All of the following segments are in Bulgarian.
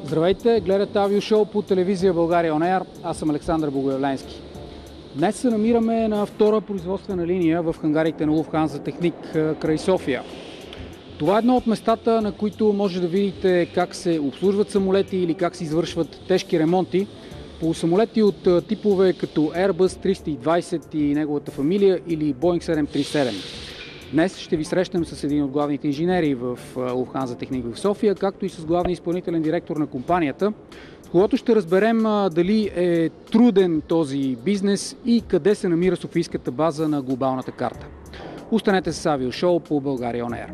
Здравейте, гледате авиошоу по телевизия България On Air. Аз съм Александър Богоявленски. Днес се намираме на втора производствена линия в хангарите на Lufthansa Technik край София. Това е едно от местата, на които може да видите как се обслужват самолети или как се извършват тежки ремонти по самолети от типове като Airbus 320 и неговата фамилия или Boeing 737. Днес ще ви срещнем с един от главните инженери в Lufthansa Technik в София, както и с главния изпълнителен директор на компанията, с когото ще разберем дали е труден този бизнес и къде се намира софийската база на глобалната карта. Останете с авиошоу по България On Air.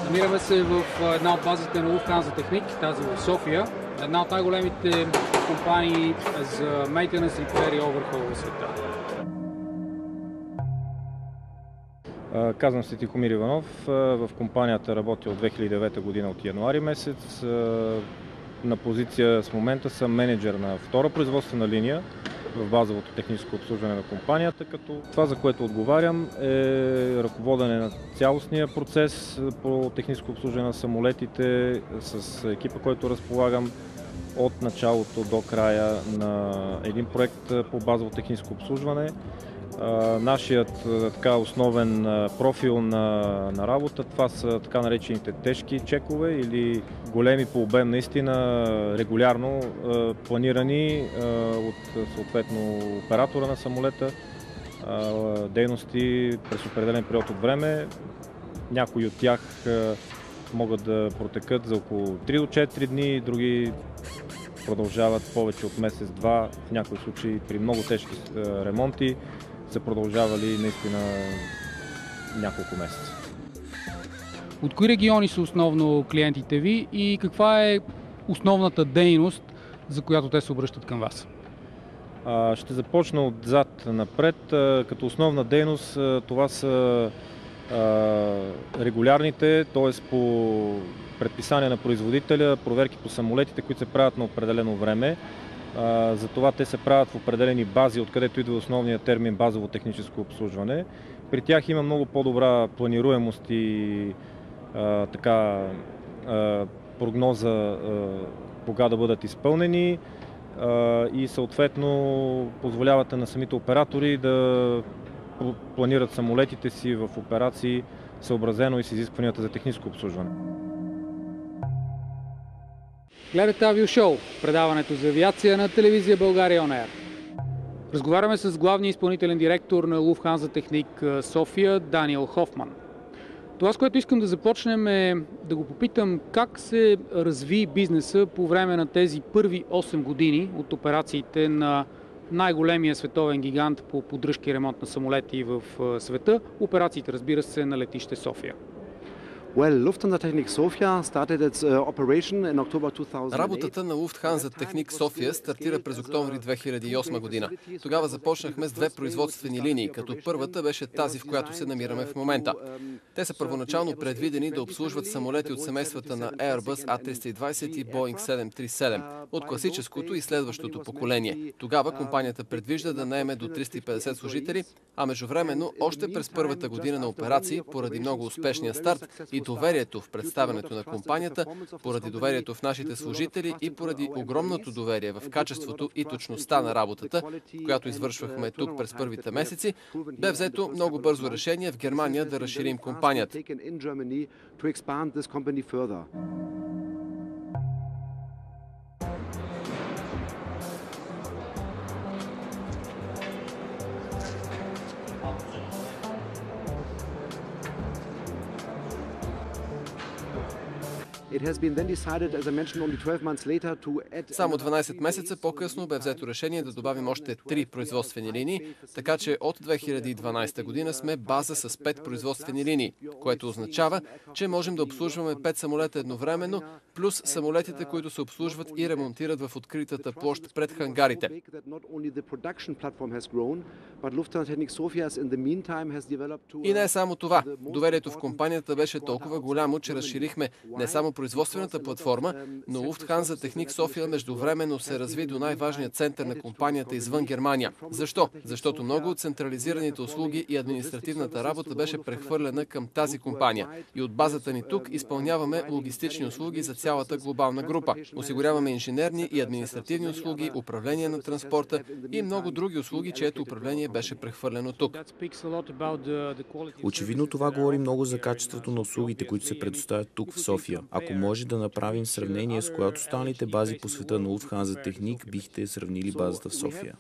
Намираме се в една от базите на Lufthansa Technik, тази в София. Една от най-големите компании за maintenance, repair и overhaul в света. Казвам се Тихомир Иванов. В компанията работя от 2009 година, от януари месец. На позиция с момента съм менеджер на втора производствена линия в базовото техническо обслужване на компанията, като това, за което отговарям, е ръководене на цялостния процес по техническо обслужване на самолетите с екипа, който разполагам от началото до края на един проект по базово техническо обслужване. Нашият основен профил на работа, това са така наречените тежки чекове или големи по обем, наистина регулярно планирани от съответно оператора на самолета дейности през определен период от време. Някои от тях могат да протекат за около 3 до 4 дни, други продължават повече от месец-два, в някои случаи при много тежки ремонти са продължавали наистина няколко месеца. От кои региони са основно клиентите ви и каква е основната дейност, за която те се обръщат към вас? Ще започна отзад напред. Като основна дейност това са регулярните, т.е. по предписание на производителя, проверки по самолетите, които се правят на определено време. Затова те се правят в определени бази, откъдето идва основният термин базово техническо обслужване. При тях има много по-добра планируемост и прогноза кога да бъдат изпълнени и съответно позволявате на самите оператори да планират самолетите си в операции съобразено и с изискванията за техническо обслужване. Гледате авиошоу, предаването за авиация на телевизия България On Air. Разговаряме с главния изпълнителен директор на Lufthansa Technik София Даниел Хофман. Това, с което искам да започнем, е да го попитам как се разви бизнеса по време на тези първи 8 години от операциите на най-големия световен гигант по поддръжка и ремонт на самолети в света. Операциите, разбира се, на летище София. Lufthansa Technik Sofia started its operation in October 2008. Работата на Lufthansa Technik София стартира през октомври 2008 година. Тогава започнахме с две производствени линии, като първата беше тази, в която се намираме в момента. Те са първоначално предвидени да обслужват самолети от семействата на Airbus A320 и Boeing 737 от класическото и следващото поколение. Тогава компанията предвижда да наеме до 350 служители, а междувременно още през първата година на операции, поради много успешния старт и доверието в представянето на компанията, поради доверието в нашите служители и поради огромното доверие в качеството и точността на работата, която извършвахме тук през първите месеци, бе взето много бързо решение в Германия да разширим компанията. Само 12 месеца по-късно бе взето решение да добавим още 3 производствени линии, така че от 2012 година сме база с 5 производствени линии, което означава, че можем да обслужваме 5 самолета едновременно, плюс самолетите, които се обслужват и ремонтират в откритата площ пред хангарите. И не само това. Доверието в компанията беше толкова голямо, че разширихме не само производствената платформа, но Lufthansa Technik София междувременно се разви до най-важния център на компанията извън Германия. Защо? Защото много от централизираните услуги и административната работа беше прехвърлена към тази компания. И от базата ни тук изпълняваме логистични услуги за цялата глобална група. Осигуряваме инженерни и административни услуги, управление на транспорта и много други услуги, чието управление беше прехвърлено тук. Очевидно това говори много за качеството на услугите, които се предоставят тук в София. Ако може да направим сравнение с коя от останалите бази по света на Lufthansa Technik, бихте сравнили базата в София.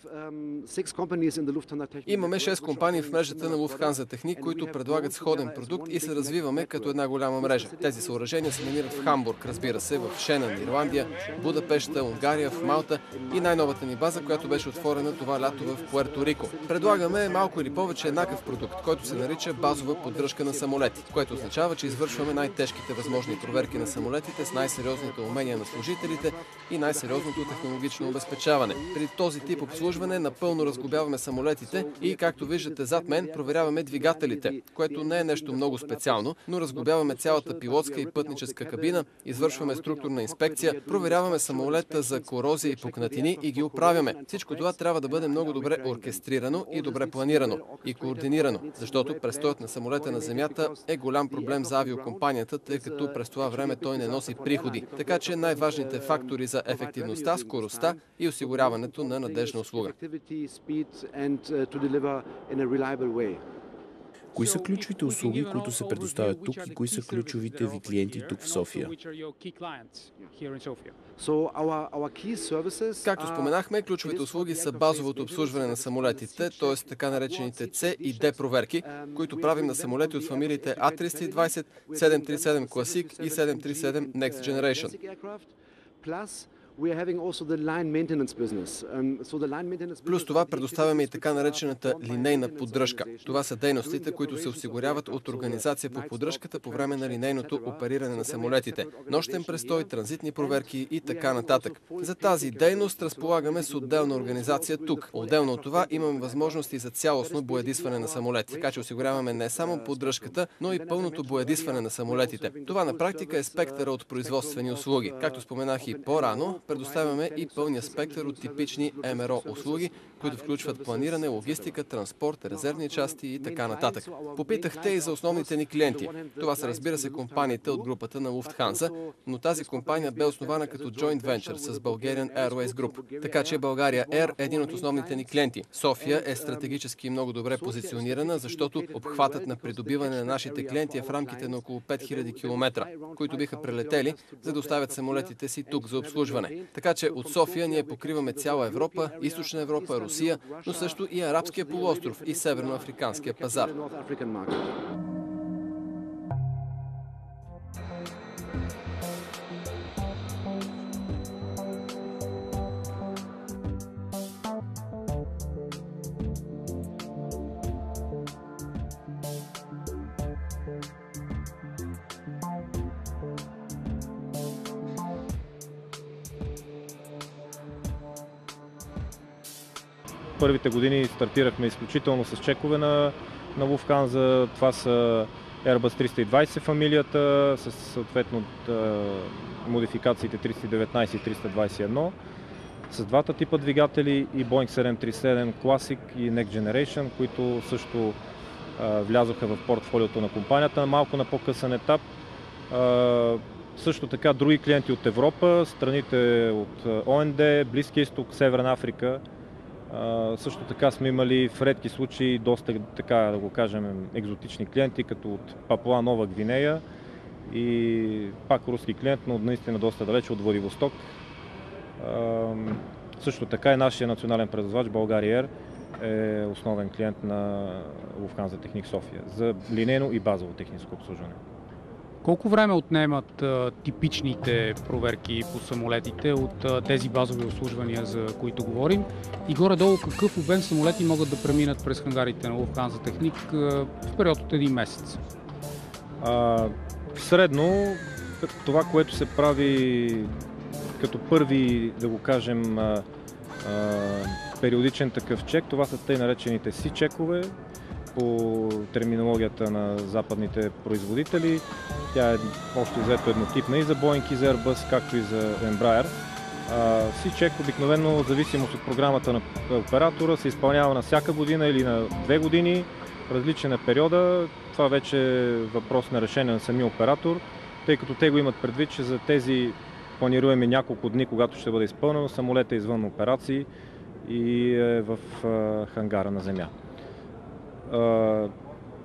Имаме 6 компании в мрежата на Lufthansa Technik, които предлагат сходен продукт и се развиваме като една голяма мрежа. Тези съоръжения се намират в Хамбург, разбира се, в Шенън, Ирландия, Будапеща, Унгария, в Малта и най-новата ни база, която беше отворена това лято в Пуерто Рико. Предлагаме малко или повече еднакъв продукт, който се нарича базова поддръжка на самолети, което означава, че извършваме най-тежките възможни проверки на самолетите с най-сериозните умения на служителите и най-сериозното технологично обезпечаване. При този тип обслужване напълно разглобяваме самолетите и, както виждате зад мен, проверяваме двигателите, което не е нещо много специално, но разглобяваме цялата пилотска и пътническа кабина, извършваме структурна инспекция, проверяваме самолета за корозия и пукнатини и ги оправяме. Всичко това трябва да бъде много добре оркестрирано и добре планирано и координирано, защото престоят на самолета на земята е голям проблем за авиокомпанията, тъй като през това време той не носи приходи. Така че най-важните фактори за ефективността, скоростта и осигуряването на надежна услуга. Кои са ключовите услуги, които се предоставят тук и кои са ключовите ви клиенти тук в София? Както споменахме, ключовите услуги са базовото обслужване на самолетите, т.е. така наречените C и D проверки, които правим на самолети от фамилиите A320, 737 Classic и 737 Next Generation. Плюс това предоставяме и така наречената линейна поддръжка. Това са дейностите, които се осигуряват от организация по поддръжката по време на линейното опериране на самолетите. Нощен престой, транзитни проверки и така нататък. За тази дейност разполагаме с отделна организация тук. Отделно от това имаме възможности за цялостно боядисване на самолети, така че осигуряваме не само поддръжката, но и пълното боядисване на самолетите. Това на практика е спектъра от производствени услуги. Както споменах и по-рано, предоставяме и пълния спектър от типични МРО услуги, които включват планиране, логистика, транспорт, резервни части и така нататък. Попитахте и за основните ни клиенти. Това са, разбира се, компаниите от групата на Lufthansa, но тази компания бе основана като joint venture с Bulgarian Airways Group. Така че България Air е един от основните ни клиенти. София е стратегически много добре позиционирана, защото обхватът на придобиване на нашите клиенти е в рамките на около 5000 км, които биха прелетели, за да оставят самолетите си тук за обслужване. Така че от София ние покриваме цяла Европа, Източна Европа, Русия, но също и Арабския полуостров и Северноафриканския пазар. Първите години стартирахме изключително с чекове на Lufthansa. Това са Airbus 320 фамилията, с съответно модификациите 319 и 321, с двата типа двигатели и Boeing 737 Classic и Next Generation, които също влязоха в портфолиото на компанията малко на по-късен етап. Също така други клиенти от Европа, страните от ОНД, Близкия изток, Северна Африка. Също така сме имали в редки случаи доста, така да го кажем, екзотични клиенти, като от Папуа Нова Гвинея и пак руски клиент, но наистина доста далече от Владивосток. Също така и нашия национален превозвач Bulgaria Air е основен клиент на Lufthansa Technik София за линейно и базово техническо обслужване. Колко време отнемат типичните проверки по самолетите от тези базови обслужвания, за които говорим? И горе-долу какъв обем самолети могат да преминат през хангарите на Lufthansa Technik в период от един месец? Средно това, което се прави като първи, да го кажем, периодичен такъв чек, това са тъй наречените C-чекове по терминологията на западните производители. Тя е общо взето еднотипна и за Boeing, и за Airbus, както и за Embraer. C-check обикновено, в зависимост от програмата на оператора, се изпълнява на всяка година или на 2 години, различен е периода. Това вече е въпрос на решение на самия оператор, тъй като те го имат предвид, че за тези планируеми няколко дни, когато ще бъде изпълнено, самолетът е извън операции и е в хангара на земя.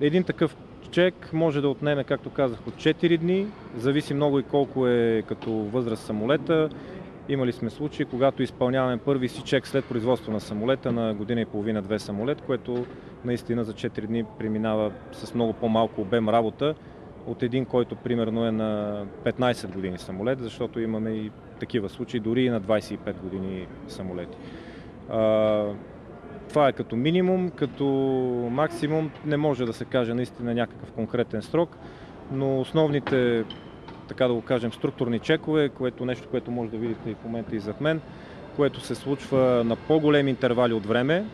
Един такъв чек може да отнеме, както казах, от 4 дни, зависи много и колко е като възраст самолета. Имали сме случаи, когато изпълняваме първи си чек след производство на самолета на година и половина-2 самолет, което наистина за 4 дни преминава с много по-малко обем работа от един, който примерно е на 15 години самолет, защото имаме и такива случаи, дори и на 25 години самолети. Това е като минимум, като максимум не може да се каже наистина някакъв конкретен срок, но основните, така да го кажем, структурни чекове, нещо, което може да видите и в момента и зад мен, което се случва на по-големи интервали от време,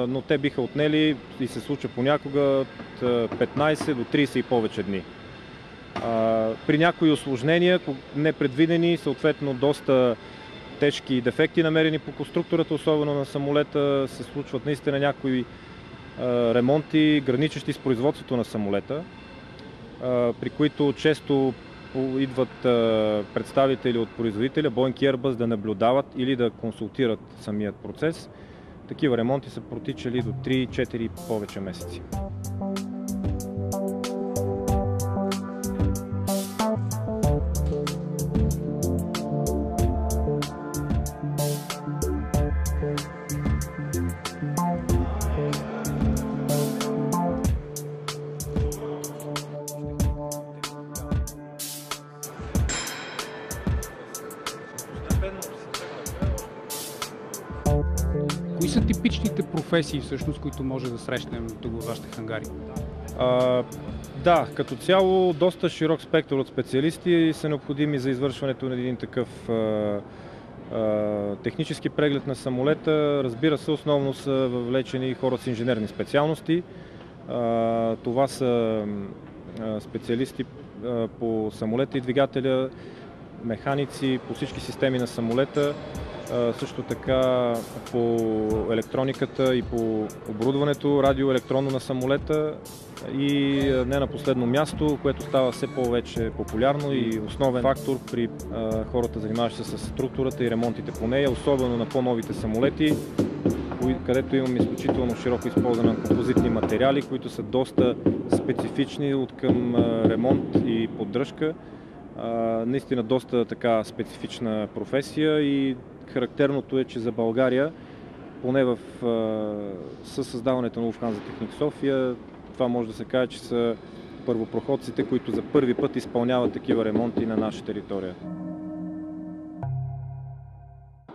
но те биха отнели и се случва понякога от 15 до 30 и повече дни. При някои усложнения, непредвидени, съответно доста тежки дефекти, намерени по конструктората, особено на самолета, се случват наистина някои ремонти, граничещи с производството на самолета, при които често идват представители от производителя, Boeing и Airbus, да наблюдават или да консултират самият процес. Такива ремонти са протичали до 3-4 повече месеци. Кои са типичните професии, всъщност, които може да срещнем тук във вашите хангари? Да, като цяло доста широк спектър от специалисти са необходими за извършването на един такъв технически преглед на самолета. Разбира се, основно са въвлечени хора с инженерни специалности. Това са специалисти по самолета и двигателя, механици по всички системи на самолета, също така по електрониката и по оборудването, радиоелектронно на самолета и не на последно място, което става все повече популярно и основен фактор при хората, занимаващи се с структурата и ремонтите по нея, особено на по-новите самолети, където имаме изключително широко използване на композитни материали, които са доста специфични от към ремонт и поддръжка. Наистина доста така специфична професия и характерното е, че за България, поне със създаването на Lufthansa Technik София, това може да се каже, че са първопроходците, които за първи път изпълняват такива ремонти на наша територия.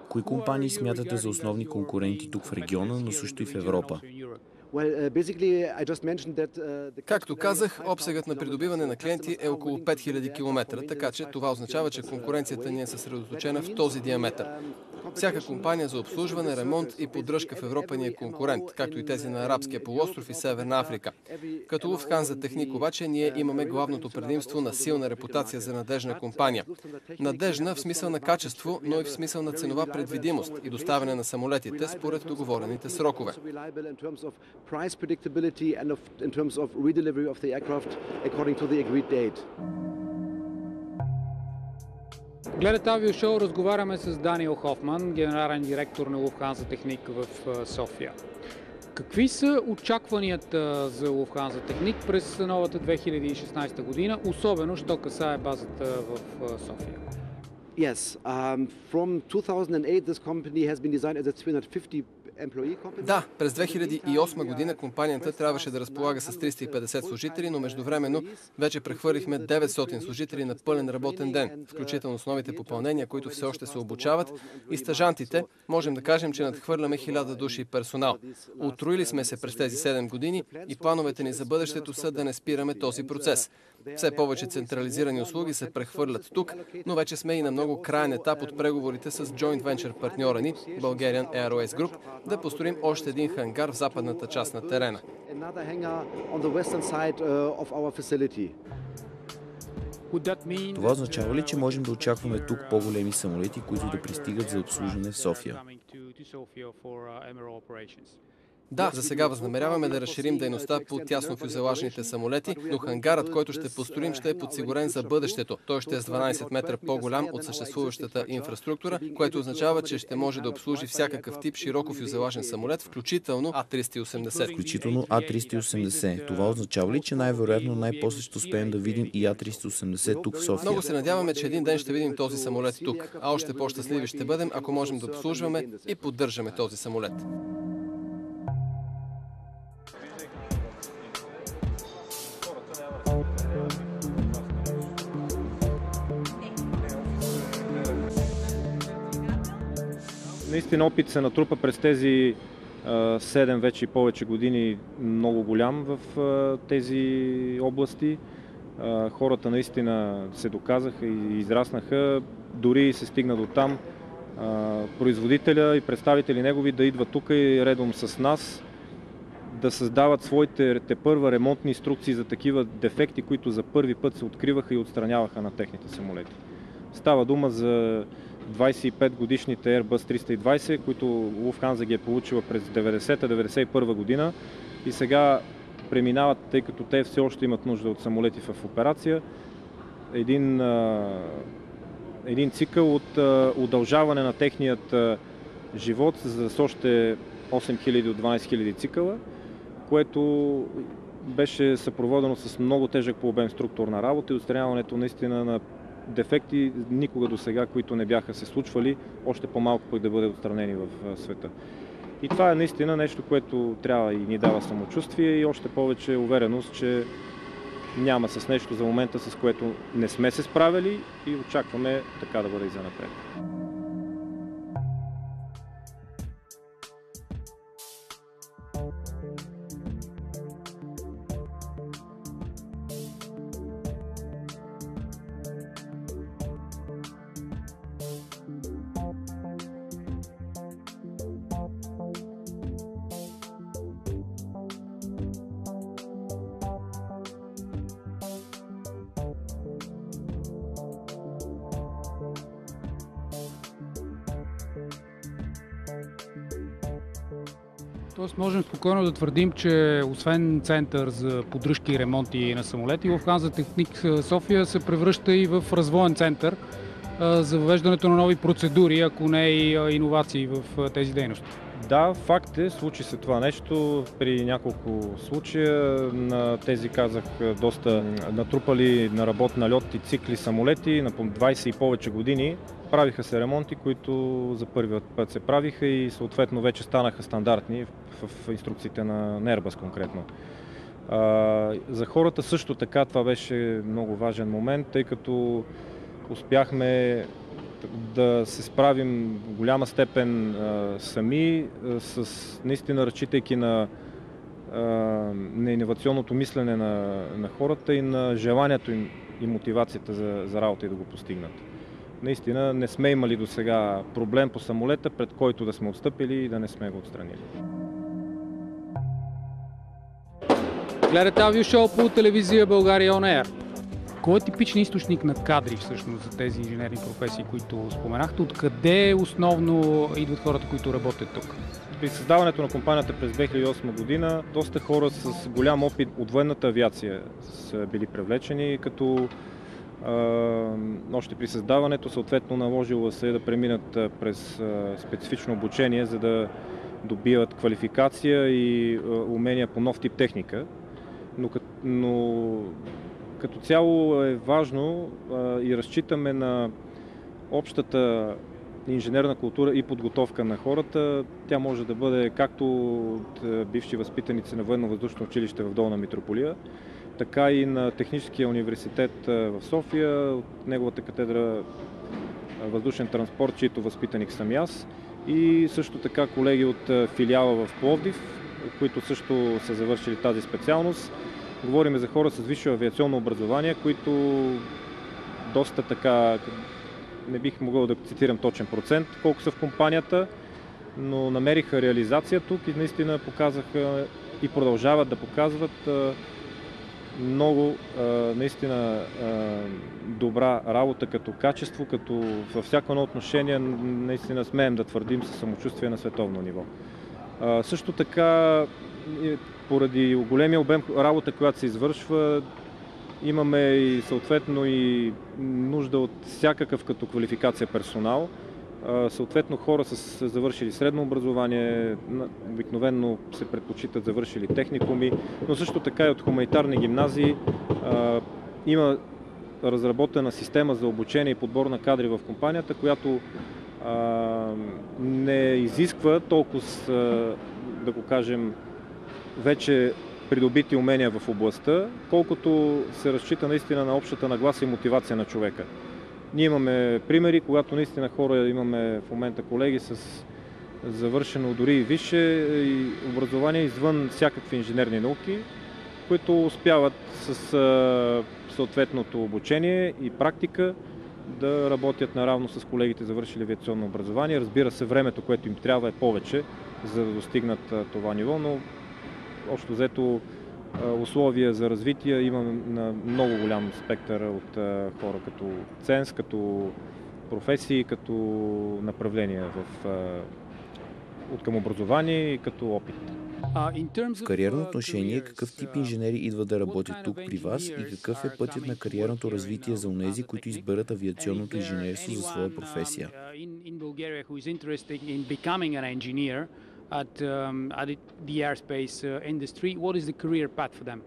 Кои компании смятате за основни конкуренти тук в региона, но също и в Европа? Както казах, обсегът на придобиване на клиенти е около 5000 км, така че това означава, че конкуренцията ни е съсредоточена в този диаметър. Всяка компания за обслужване, ремонт и поддръжка в Европа ни е конкурент, както и тези на Арабския полуостров и Северна Африка. Като Lufthansa Technik обаче ние имаме главното предимство на силна репутация за надежна компания. Надежна в смисъл на качество, но и в смисъл на ценова предвидимост и доставяне на самолетите според договорените срокове. Гледате Авиошоу, разговаряме с Даниел Хофман, генерален директор на Lufthansa Technik в София. Какви са очакванията за Lufthansa Technik през новата 2016 година, особено що касае базата в София? Yes, from 2008 this company has been designed as a 350 Да, през 2008 година компанията трябваше да разполага с 350 служители, но междувременно вече прехвърлихме 900 служители на пълен работен ден, включително с новите попълнения, които все още се обучават, и стажантите. Можем да кажем, че надхвърляме 1000 души персонал. Утроили сме се през тези 7 години и плановете ни за бъдещето са да не спираме този процес. Все повече централизирани услуги се прехвърлят тук, но вече сме и на много краен етап от преговорите с joint venture партньора ни, Bulgarian Airways Group, да построим още един хангар в западната част на терена. Това означава ли, че можем да очакваме тук по-големи самолети, които да пристигат за обслужване в София? Да, за сега възнамеряваме да разширим дейността по тяснофюзелажните самолети, но хангарът, който ще построим, ще е подсигурен за бъдещето. Той ще е с 12 метра по-голям от съществуващата инфраструктура, което означава, че ще може да обслужи всякакъв тип широкофюзелажен самолет, включително А380. Включително А380. Това означава ли, че най-вероятно най-после ще успеем да видим и А380 тук в София? Много се надяваме, че един ден ще видим този самолет тук, а още по-щастливи ще бъдем, ако можем да обслужваме и поддържаме този самолет. Наистина опит се натрупа през тези 7 вече и повече години много голям в тези области. Хората наистина се доказаха и израснаха, дори се стигна до там производителя и представители негови да идват тук и редом с нас да създават своите тепърва ремонтни инструкции за такива дефекти, които за първи път се откриваха и отстраняваха на техните самолети. Става дума за 25 годишните Airbus 320, които Lufthansa ги е получила през 90-91 година и сега преминават, тъй като те все още имат нужда от самолети в операция, един цикъл от удължаване на техният живот с още 8000 до 12 000 цикъла, което беше съпроводено с много тежък по обем структурна работа и отстраняването наистина на дефекти никога до сега, които не бяха се случвали, още по-малко пък да бъдат отстранени в света. И това е наистина нещо, което трябва и ни дава самочувствие и още повече увереност, че няма с нещо за момента, с което не сме се справили и очакваме така да бъде и занапред. Тоест можем спокойно да твърдим, че освен център за поддръжки и ремонти на самолети, Lufthansa Technik София се превръща и в развоен център за въвеждането на нови процедури, ако не и иновации в тези дейности. Да, факт е, случи се това нещо при няколко случая. На тези, казах, доста натрупали на работна льот и цикли самолети на по 20 и повече години. Правиха се ремонти, които за първи път се правиха и съответно вече станаха стандартни в инструкциите на Airbus конкретно. За хората също така това беше много важен момент, тъй като успяхме да се справим в голяма степен сами, с наистина разчитайки на иновационното мислене на хората и на желанието им и мотивацията за работа и да го постигнат. Наистина не сме имали до сега проблем по самолета, пред който да сме отстъпили и да не сме го отстранили. Гледате авиошоу по телевизия България On Air. Кой е типичен източник на кадри всъщност за тези инженерни професии, които споменахте? Откъде основно идват хората, които работят тук? При създаването на компанията през 2008 година доста хора с голям опит от военната авиация са били привлечени, като още при създаването съответно наложило се да преминат през специфично обучение, за да добиват квалификация и умения по нов тип техника. Но като цяло е важно и разчитаме на общата инженерна култура и подготовка на хората. Тя може да бъде както от бивши възпитаници на Военно-въздушно училище в Долна Митрополия, така и на Техническия университет в София, от неговата катедра въздушен транспорт, чието възпитаник съм аз, и също така колеги от филиала в Пловдив, които също са завършили тази специалност. Говорим за хора с висше авиационно образование, които доста така, не бих могъл да цитирам точен процент, колко са в компанията, но намериха реализация тук и наистина показаха и продължават да показват много наистина добра работа като качество, като във всяко едно отношение наистина смеем да твърдим със самочувствие на световно ниво. Също така, поради големия обем работа, която се извършва, имаме и съответно и нужда от всякакъв като квалификация персонал. Съответно хора с завършили средно образование, обикновено се предпочитат завършили техникуми, но също така и от хуманитарни гимназии. Има разработена система за обучение и подбор на кадри в компанията, която не изисква толкова, да го кажем, вече придобити умения в областта, колкото се разчита наистина на общата нагласа и мотивация на човека. Ние имаме примери, когато наистина хора имаме в момента колеги с завършено дори и висше образование извън всякакви инженерни науки, които успяват с съответното обучение и практика да работят наравно с колегите завършили авиационно образование. Разбира се, времето, което им трябва е повече, за да достигнат това ниво, но общо взето условия за развитие имаме на много голям спектър от хора като ценз, като професии, като направления от към образование и като опит. В кариерно отношение, какъв тип инженери идва да работят тук при вас и какъв е пътят на кариерното развитие за онези, които изберат авиационното инженерство за своя професия? At the airspace industry, what is the career path for them?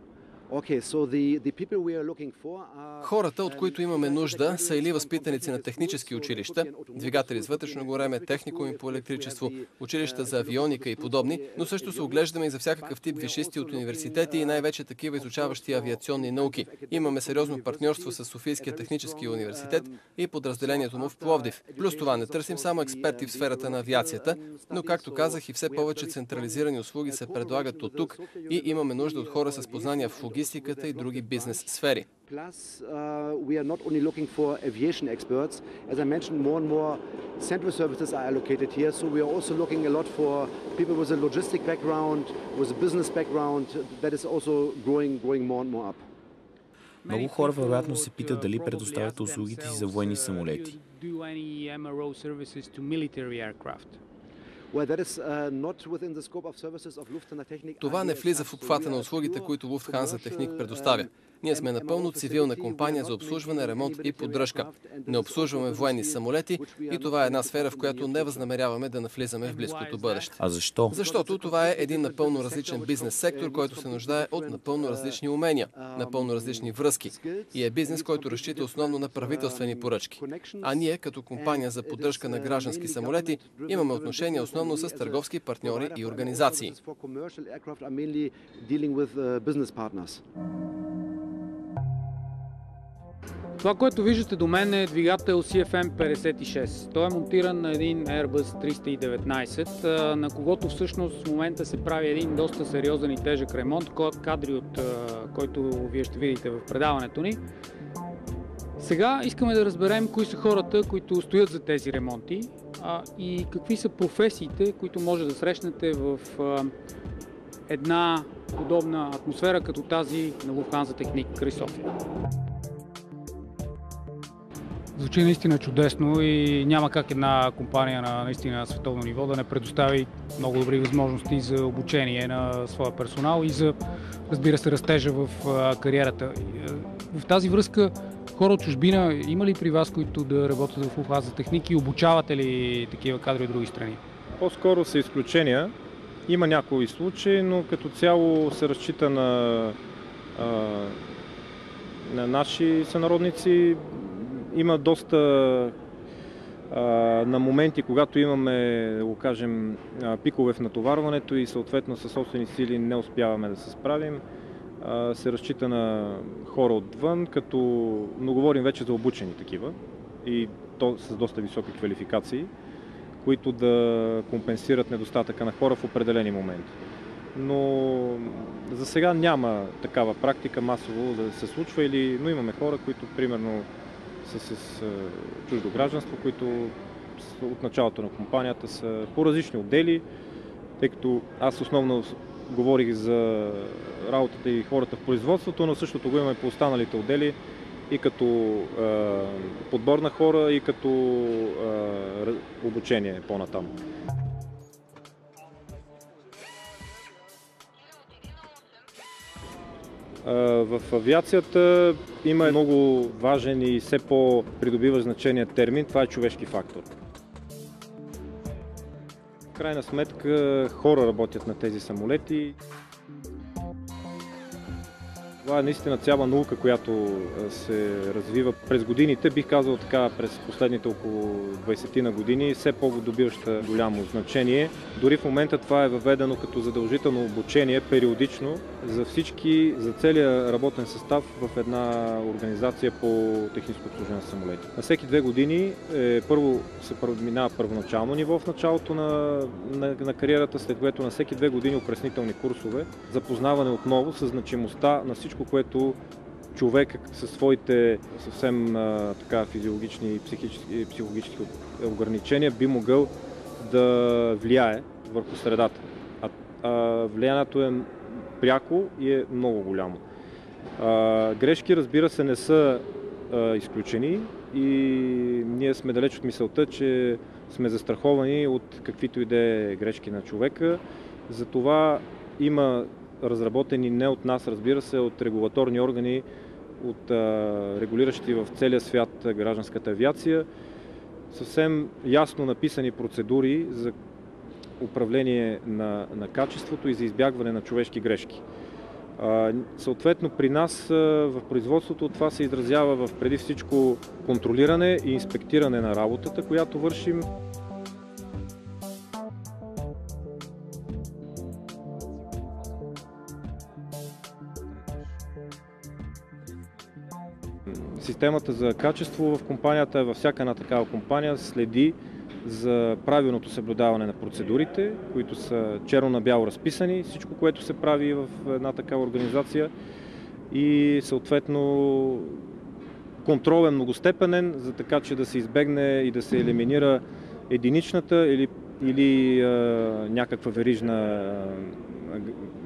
Хората, от които имаме нужда, са или възпитаници на технически училища, двигатели с вътрешно гореме, техникуми по електричество, училища за авионика и подобни, но също се оглеждаме и за всякакъв тип висшисти от университети и най-вече такива изучаващи авиационни науки. Имаме сериозно партньорство с Софийския технически университет и подразделението му в Пловдив. Плюс това не търсим само експерти в сферата на авиацията, но както казах и все повече централизирани услуги се предлагат от тук и имаме нужда от хора с познания в логистиката и други бизнес сфери. Plus, we are not only looking for aviation experts. As I mentioned, more and more central services are allocated here, so we are also looking a lot for people with a logistic background, with a business background. That is also growing more and more up. Много хора вероятно се питат дали предоставят услугите си за военни самолети. Това не влиза в обхвата на услугите, които Lufthansa Техник предоставя. Ние сме напълно цивилна компания за обслужване, ремонт и поддръжка. Не обслужваме военни самолети и това е една сфера, в която не възнамеряваме да навлизаме в близкото бъдеще. А защо? Защото това е един напълно различен бизнес сектор, който се нуждае от напълно различни умения, напълно различни връзки и е бизнес, който разчита основно на правителствени поръчки. А ние, като компания за поддръжка на граждански самолети, имаме отношения основно с търговски партньори и организации. Това, което виждате до мен е двигател CFM56. Той е монтиран на един Airbus 319, на когото всъщност в момента се прави един доста сериозен и тежък ремонт, кадри от който вие ще видите в предаването ни. Сега искаме да разберем кои са хората, които стоят за тези ремонти и какви са професиите, които може да срещнете в една подобна атмосфера като тази на Lufthansa Техник край София. Звучи наистина чудесно и няма как една компания на наистина световно ниво да не предостави много добри възможности за обучение на своя персонал и за, разбира се, растежа в кариерата. В тази връзка, хора от чужбина, има ли при вас, които да работят в Lufthansa Техник и обучавате ли такива кадри от други страни? По-скоро са изключения. Има някои случаи, но като цяло се разчита на наши сънародници. Има доста на моменти, когато имаме, да го кажем, пикове в натоварването и съответно със собствени сили не успяваме да се справим. Се разчита на хора отвън, но говорим вече за обучени такива и то с доста високи квалификации, които да компенсират недостатъка на хора в определени моменти. Но за сега няма такава практика масово да се случва, но имаме хора, които примерно са с чуждо гражданство, които от началото на компанията са по различни отдели, тъй като аз основно говорих за работата и хората в производството, но същото го имаме по останалите отдели и като подбор на хора, и като обучение по-натам. В авиацията има много важен и все по-придобиващ значение термин, това е човешки фактор. В крайна сметка хора работят на тези самолети. Това е наистина цяла наука, която се развива през годините, бих казал така, през последните около 20 години, все по-добиваща голямо значение. Дори в момента това е въведено като задължително обучение периодично за всички, за целия работен състав в една организация по техническо обслужване на самолети. На всеки 2 години първо се минава първоначално ниво в началото на кариерата, след което на всеки 2 години укрепителни курсове, запознаване отново с значимостта на всичко, което човек със своите съвсем така физиологични и психологически ограничения би могъл да влияе върху средата. Влиянието е пряко и е много голямо. Грешки, разбира се, не са изключени и ние сме далеч от мисълта, че сме застраховани от каквито и да е грешки на човека. Затова има разработени не от нас, разбира се, от регулаторни органи, от регулиращи в целия свят гражданската авиация, съвсем ясно написани процедури за управление на качеството и за избягване на човешки грешки. Съответно, при нас в производството това се изразява в преди всичко контролиране и инспектиране на работата, която вършим. Системата за качество в компанията, във всяка една такава компания, следи за правилното съблюдаване на процедурите, които са черно на бяло разписани, всичко, което се прави в една такава организация, и съответно контрол е многостепенен, за така че да се избегне и да се елиминира единичната или някаква верижна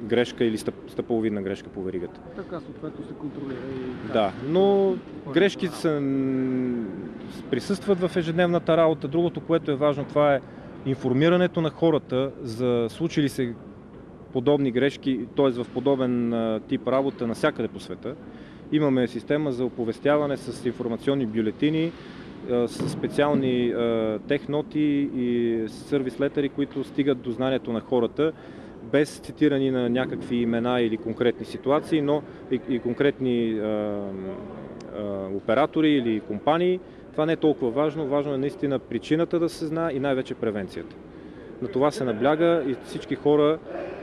грешка или стъпаловидна грешка по веригата. Така съответно се контролира и... Да, но грешки присъстват в ежедневната работа. Другото, което е важно, това е информирането на хората за случили се подобни грешки, т.е. в подобен тип работа навсякъде по света. Имаме система за оповестяване с информационни бюлетини, с специални техноти и сервис летери, които стигат до знанието на хората, без цитирани на някакви имена или конкретни ситуации, но и конкретни оператори или компании. Това не е толкова важно. Важно е наистина причината да се знае и най-вече превенцията. На това се набляга и всички хора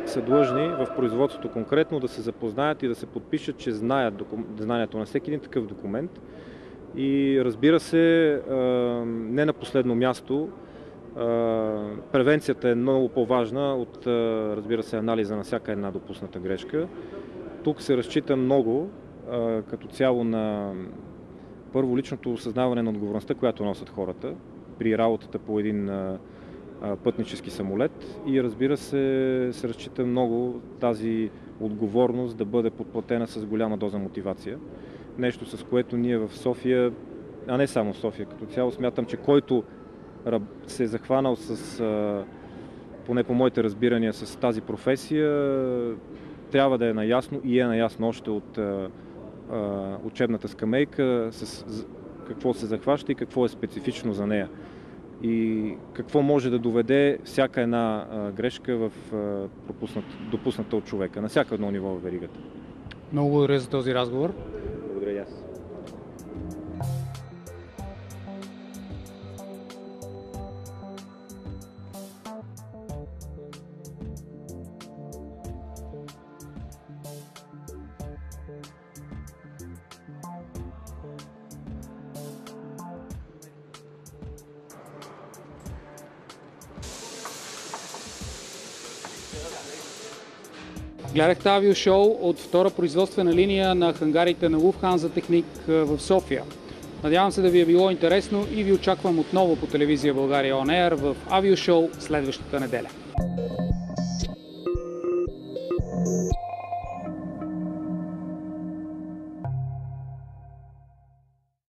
са длъжни в производството конкретно да се запознаят и да се подпишат, че знаят знанието на всеки един такъв документ. И разбира се, не на последно място, превенцията е много по-важна от, разбира се, анализа на всяка една допусната грешка. Тук се разчита много като цяло на първо личното осъзнаване на отговорността, която носят хората при работата по един пътнически самолет, и разбира се, се разчита много тази отговорност да бъде подплатена с голяма доза мотивация. Нещо, с което ние в София, а не само в София, като цяло смятам, че който се е захванал с, поне по моите разбирания, с тази професия, трябва да е наясно и е наясно още от учебната скамейка с какво се захваща и какво е специфично за нея. И какво може да доведе всяка една грешка в допусната от човека, на всяко едно ниво в веригата. Много благодаря за този разговор. Благодаря и аз. Гледахте авиошоу от втора производствена линия на хангарите на Lufthansa Technik в София. Надявам се да ви е било интересно и ви очаквам отново по телевизия България On Air в авиошоу следващата неделя.